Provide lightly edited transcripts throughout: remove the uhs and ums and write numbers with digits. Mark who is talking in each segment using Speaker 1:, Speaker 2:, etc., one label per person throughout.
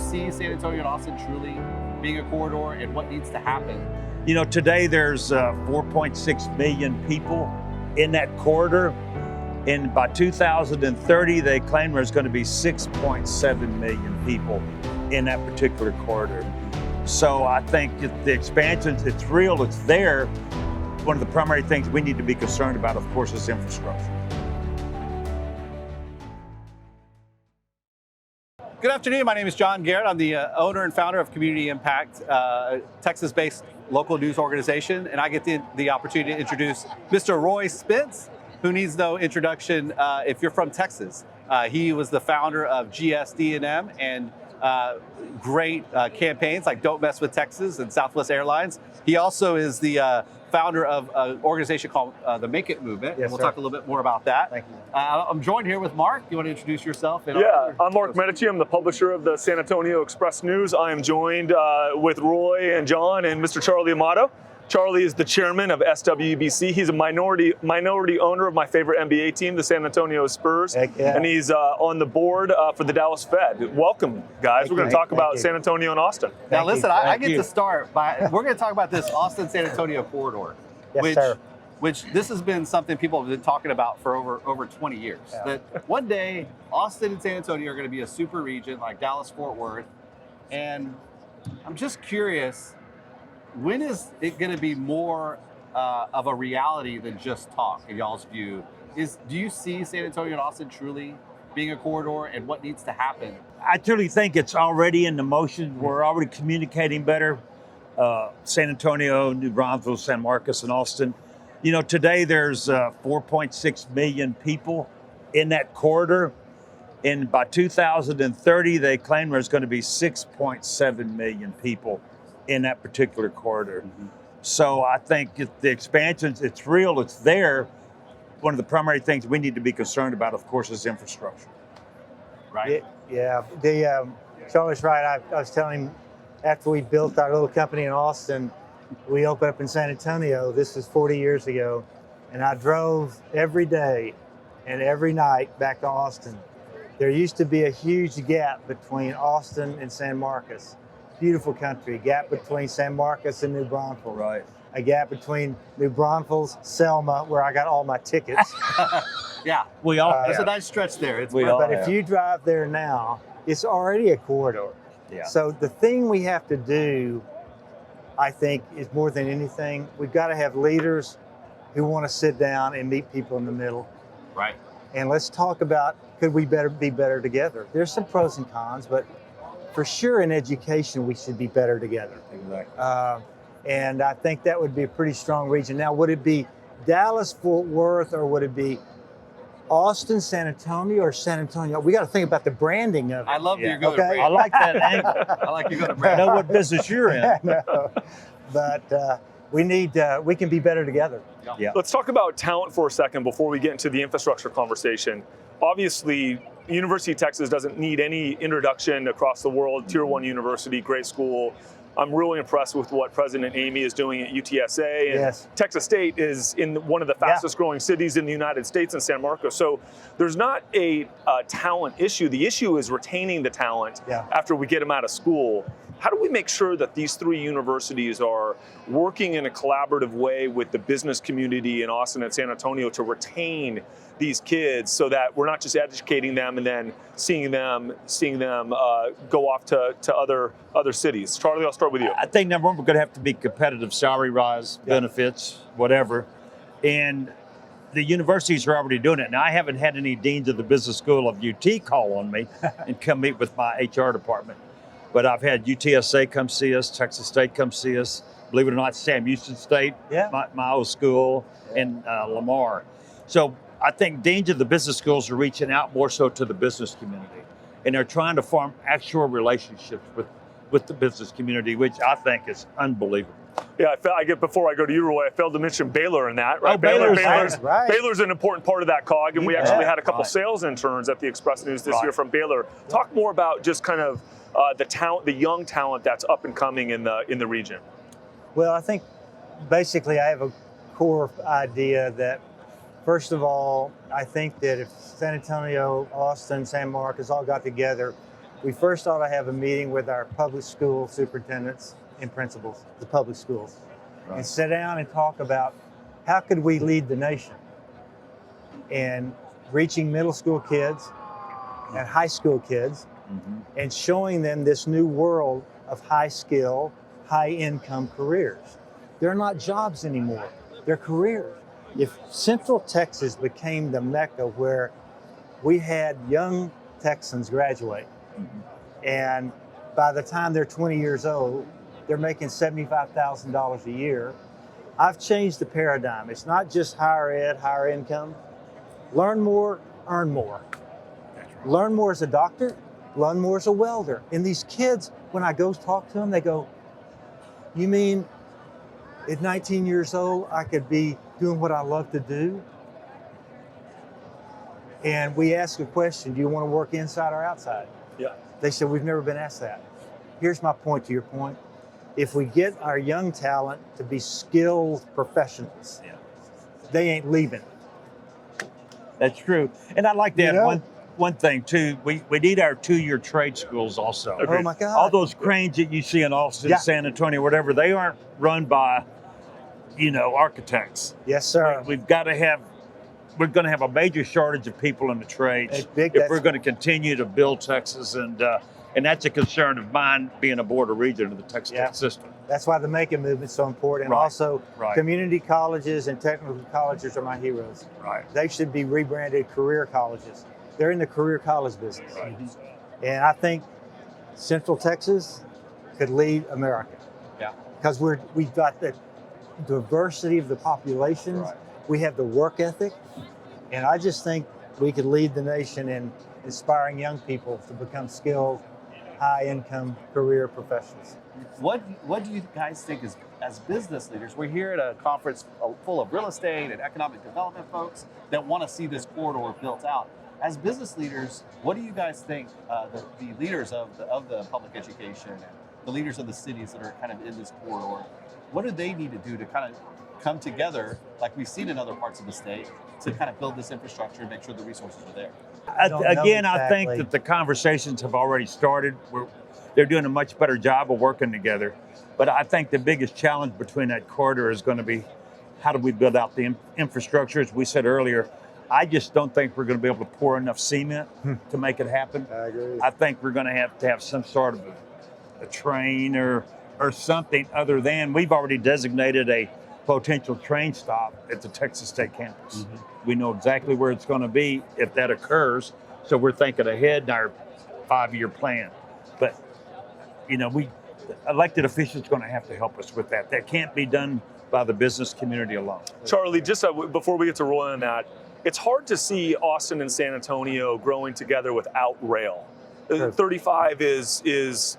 Speaker 1: see San Antonio and Austin truly being a corridor, and what needs to happen?
Speaker 2: You know, today there's 4.6 million people in that corridor. And by 2030, they claim there's going to be 6.7 million people in that particular corridor. So I think the expansion, it's real, it's there. One of the primary things we need to be concerned about, of course, is infrastructure.
Speaker 1: Good afternoon, my name is John Garrett. I'm the owner and founder of Community Impact, Texas-based local news organization, and I get the opportunity to introduce Mr. Roy Spence, who needs no introduction if you're from Texas. He was the founder of GSD&M and great campaigns like Don't Mess with Texas and Southwest Airlines. He also is the founder of an organization called the Make It Movement.
Speaker 3: Yes,
Speaker 1: and we'll
Speaker 3: sir.
Speaker 1: talk a little bit more about that.
Speaker 3: Thank you.
Speaker 1: I'm joined here with Mark. You want to introduce yourself?
Speaker 4: Yeah, I'm Mark Medici. I'm the publisher of the San Antonio Express News. I am joined with Roy and John and Mr. Charlie Amato. Charlie is the chairman of SWBC. He's a minority owner of my favorite NBA team, the San Antonio Spurs.
Speaker 3: Heck yeah.
Speaker 4: And he's on the board for the Dallas Fed. Welcome, guys. We're going to talk about San Antonio and Austin.
Speaker 1: Now, listen, I get
Speaker 2: you.
Speaker 1: to start by, we're going to talk about this Austin-San Antonio corridor,
Speaker 3: Yes, sir.
Speaker 1: which this has been something people have been talking about for over 20 years.
Speaker 3: Yeah.
Speaker 1: That one day, Austin and San Antonio are going to be a super region like Dallas-Fort Worth. And I'm just curious, when is it going to be more of a reality than just talk in y'all's view? Do you see San Antonio and Austin truly being a corridor, and what needs to happen?
Speaker 2: I truly think it's already in the motion. We're already communicating better. San Antonio, New Braunfels, San Marcos, and Austin. You know, today there's 4.6 million people in that corridor. And by 2030, they claim there's going to be 6.7 million people in that particular corridor. So I think the expansion, it's real, it's there. One of the primary things we need to be concerned about, of course, is infrastructure.
Speaker 1: Right?
Speaker 3: Yeah. Charlie's right. I was telling him after we built our little company in Austin, we opened up in San Antonio. This was 40 years ago. And I drove every day and every night back to Austin. There used to be a huge gap between Austin and San Marcos. Beautiful country. Gap between San Marcos and New Braunfels.
Speaker 2: Right.
Speaker 3: A gap between New Braunfels, Selma, where I got all my tickets.
Speaker 1: Yeah.
Speaker 2: We all
Speaker 1: There's a
Speaker 2: have.
Speaker 1: nice stretch there. It's
Speaker 2: We
Speaker 1: perfect.
Speaker 2: all
Speaker 3: But
Speaker 2: have.
Speaker 3: if you drive there now, it's already a corridor.
Speaker 2: Yeah.
Speaker 3: So the thing we have to do, I think, is more than anything, we've got to have leaders who want to sit down and meet people in the middle.
Speaker 1: Right.
Speaker 3: And let's talk about, could we be better together? There's some pros and cons, but for sure in education, we should be better together.
Speaker 2: Exactly.
Speaker 3: And I think that would be a pretty strong region. Now, would it be Dallas, Fort Worth, or would it be Austin, San Antonio, or San Antonio? We got to think about the branding of it.
Speaker 1: I love that you're going
Speaker 3: Okay.
Speaker 1: to
Speaker 2: I like that angle.
Speaker 1: I like you going to
Speaker 2: I
Speaker 1: brand.
Speaker 2: know what business you're in.
Speaker 3: No. But we can be better together.
Speaker 2: Yeah.
Speaker 4: Let's talk about talent for a second before we get into the infrastructure conversation. Obviously, University of Texas doesn't need any introduction across the world. Tier 1 university, great school. I'm really impressed with what President Amy is doing at UTSA. And
Speaker 3: Yes.
Speaker 4: Texas State is in one of the fastest growing cities in the United States in San Marcos. So there's not a talent issue. The issue is retaining the talent after we get them out of school. How do we make sure that these three universities are working in a collaborative way with the business community in Austin and San Antonio to retain these kids so that we're not just educating them and then seeing them go off to other cities? Charlie, I'll start with you.
Speaker 2: I think number one, we're going to have to be competitive, salary rise, benefits, whatever. And the universities are already doing it. Now, I haven't had any deans of the business school of UT call on me and come meet with my HR department. But I've had UTSA come see us, Texas State come see us, believe it or not, Sam Houston State, my old school, and Lamar. So I think deans of the business schools are reaching out more so to the business community. And they're trying to form actual relationships with the business community, which I think is unbelievable.
Speaker 4: Yeah, before I go to you, Roy, I failed to mention Baylor in that. Right?
Speaker 2: Oh, Baylor's
Speaker 4: Baylor's an important part of that cog, and we actually had a couple
Speaker 2: Right.
Speaker 4: sales interns at the Express News this year from Baylor. Talk more about just kind of the talent, the young talent that's up and coming in the region.
Speaker 3: Well, I think basically I have a core idea that, first of all, I think that if San Antonio, Austin, San Marcos all got together, we first ought to have a meeting with our public school superintendents and principals, the public schools, and sit down and talk about how could we lead the nation in reaching middle school kids and high school kids and showing them this new world of high skill, high income careers. They're not jobs anymore, they're careers. If Central Texas became the Mecca where we had young Texans graduate, and by the time they're 20 years old, they're making $75,000 a year, I've changed the paradigm. It's not just higher ed, higher income. Learn more, earn more. Learn more as a doctor, learn more as a welder. And these kids, when I go talk to them, they go, you mean at 19 years old, I could be doing what I love to do? And we ask a question, do you want to work inside or outside?
Speaker 4: Yeah.
Speaker 3: They said, we've never been asked that. Here's my point to your point. If we get our young talent to be skilled professionals, they ain't leaving.
Speaker 2: That's true. And I like that
Speaker 3: You know?
Speaker 2: one thing too. We need our 2-year trade schools also.
Speaker 3: Oh my God.
Speaker 2: All those cranes that you see in Austin, San Antonio, whatever, they aren't run by, architects.
Speaker 3: Yes, sir.
Speaker 2: We're going to have a major shortage of people in the trades if we're going to continue to build Texas, and that's a concern of mine, being a border region of the Texas Tech system.
Speaker 3: That's why the making movement is so important. And also, community colleges and technical colleges are my heroes.
Speaker 2: Right.
Speaker 3: They should be rebranded career colleges. They're in the career college business. And I think Central Texas could lead America. Yeah. Because we've got the diversity of the populations. We have the work ethic. And I just think we could lead the nation in inspiring young people to become skilled, high-income career professionals.
Speaker 1: What do you guys think as business leaders? We're here at a conference full of real estate and economic development folks that want to see this corridor built out. As business leaders, what do you guys think the leaders of the public education and the leaders of the cities that are kind of in this corridor, what do they need to do to kind of come together, like we've seen in other parts of the state, to kind of build this infrastructure and make sure the resources are there?
Speaker 2: I think that the conversations have already started. They're doing a much better job of working together. But I think the biggest challenge between that corridor is going to be, how do we build out the infrastructure? As we said earlier, I just don't think we're going to be able to pour enough cement to make it happen.
Speaker 3: I agree.
Speaker 2: I think we're going to have some sort of a train or something other than, we've already designated a potential train stop at the Texas State campus. We know exactly where it's going to be if that occurs. So we're thinking ahead in our 5-year plan. But, we elected officials are going to have to help us with that. That can't be done by the business community alone.
Speaker 4: Charlie, just before we get to Roy on that, it's hard to see Austin and San Antonio growing together without rail. 35 is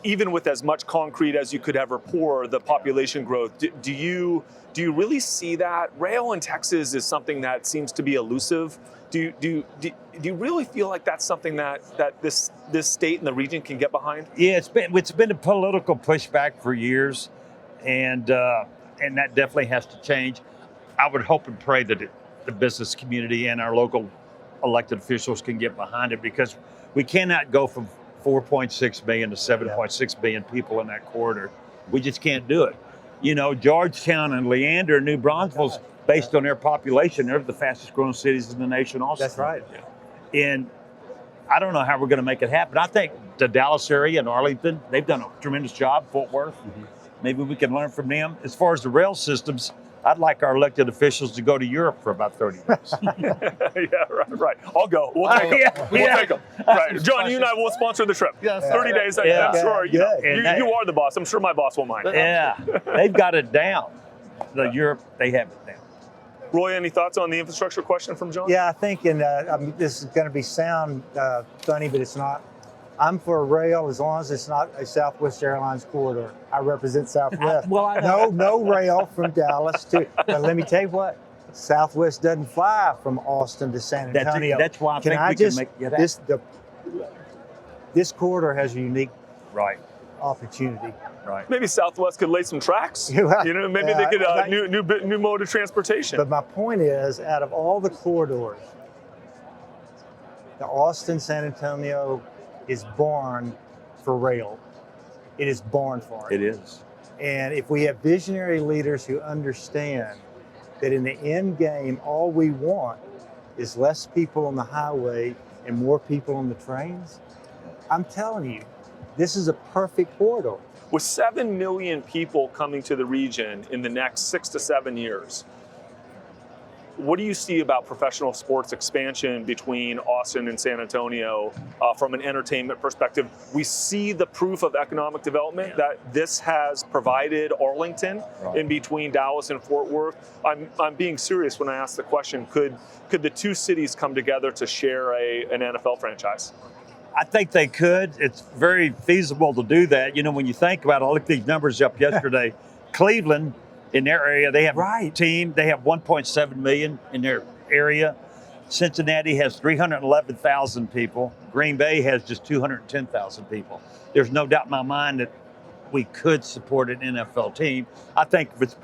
Speaker 4: even with as much concrete as you could ever pour, the population growth. Do you really see that? Rail in Texas is something that seems to be elusive. Do you really feel like that's something that this state and the region can get behind?
Speaker 2: Yeah, it's been a political pushback for years, and that definitely has to change. I would hope and pray that the business community and our local elected officials can get behind it, because we cannot go from 4.6 million to 7.6 billion people in that corridor. We just can't do it. Georgetown and Leander and New Braunfels, based on their population, they're the fastest growing cities in the nation also.
Speaker 3: That's right.
Speaker 2: And I don't know how we're going to make it happen. I think the Dallas area and Arlington, they've done a tremendous job. Fort Worth, maybe we can learn from them. As far as the rail systems, I'd like our elected officials to go to Europe for about 30 days.
Speaker 4: Right. I'll go. We'll take them. We'll take them. Right. John, you and I will sponsor the trip. 30 days. I'm sure. You are the boss. I'm sure my boss won't mind.
Speaker 2: Yeah. They've got it down. Europe, they have it down.
Speaker 4: Roy, any thoughts on the infrastructure question from John?
Speaker 3: Yeah, I think, this is going to sound funny, but it's not. I'm for rail as long as it's not a Southwest Airlines corridor. I represent Southwest. No rail from Dallas to. But let me tell you what, Southwest doesn't fly from Austin to San Antonio.
Speaker 2: That's why I think we can make it happen.
Speaker 3: This corridor has a unique opportunity.
Speaker 2: Right.
Speaker 4: Maybe Southwest could lay some tracks. Maybe they could new mode of transportation.
Speaker 3: But my point is, out of all the corridors, the Austin, San Antonio is born for rail. It is born for it.
Speaker 2: It is.
Speaker 3: And if we have visionary leaders who understand that in the end game, all we want is less people on the highway and more people on the trains, I'm telling you, this is a perfect corridor.
Speaker 4: With 7 million people coming to the region in the next 6 to 7 years, what do you see about professional sports expansion between Austin and San Antonio from an entertainment perspective? We see the proof of economic development that this has provided Arlington in between Dallas and Fort Worth. I'm being serious when I ask the question, could the two cities come together to share an NFL franchise?
Speaker 2: I think they could. It's very feasible to do that. You know, when you think about it, I looked these numbers up yesterday. Cleveland, in their area, they have a team. They have 1.7 million in their area. Cincinnati has 311,000 people. Green Bay has just 210,000 people. There's no doubt in my mind that we could support an NFL team. I think if it's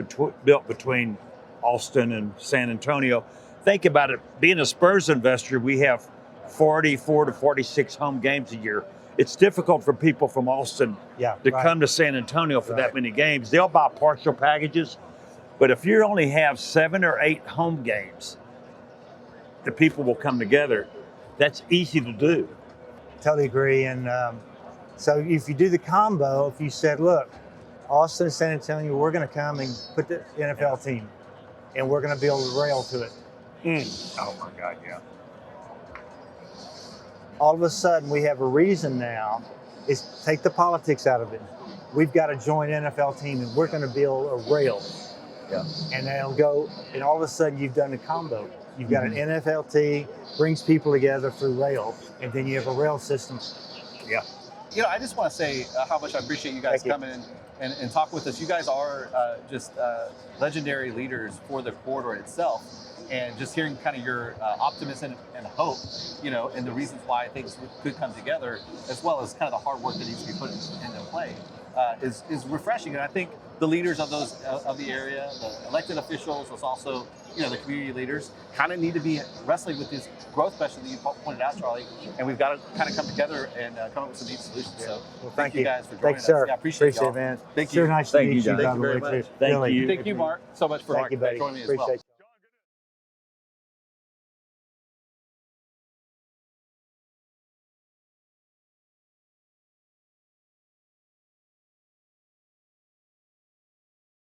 Speaker 2: built between Austin and San Antonio, think about it. Being a Spurs investor, we have 44 to 46 home games a year. It's difficult for people from Austin to come to San Antonio for that many games. They'll buy partial packages, but if you only have 7 or 8 home games, the people will come together. That's easy to do.
Speaker 3: Totally agree. And so if you do the combo, if you said, look, Austin and San Antonio, we're going to come and put the NFL team, and we're going to build a rail to it.
Speaker 2: Oh my God, yeah.
Speaker 3: All of a sudden, we have a reason now is take the politics out of it. We've got a joint NFL team, and we're going to build a rail.
Speaker 2: Yeah.
Speaker 3: And they'll go, and all of a sudden, you've done a combo. You've got an NFL team, brings people together through rail, and then you have a rail system.
Speaker 2: Yeah.
Speaker 1: You know, I just want to say how much I appreciate you guys coming in and talk with us. You guys are just legendary leaders for the corridor itself. And just hearing kind of your optimism and hope, you know, and the reasons why things could come together, as well as kind of the hard work that needs to be put into play, is refreshing. And I think the leaders of the area, the elected officials, as also, you know, the community leaders, kind of need to be wrestling with this growth question that you pointed out, Charlie. And we've got to kind of come together and come up with some neat solutions. So
Speaker 3: well,
Speaker 1: thank you guys for joining us.
Speaker 3: Sir.
Speaker 1: Yeah, I appreciate
Speaker 3: it, man.
Speaker 1: Thank you.
Speaker 3: Sure, nice to meet you.
Speaker 2: John.
Speaker 1: Thank you very much.
Speaker 3: Thank you.
Speaker 1: Thank you, Mark, so much for
Speaker 3: Thank you, buddy.
Speaker 1: joining me as
Speaker 3: Appreciate
Speaker 1: well.
Speaker 3: you.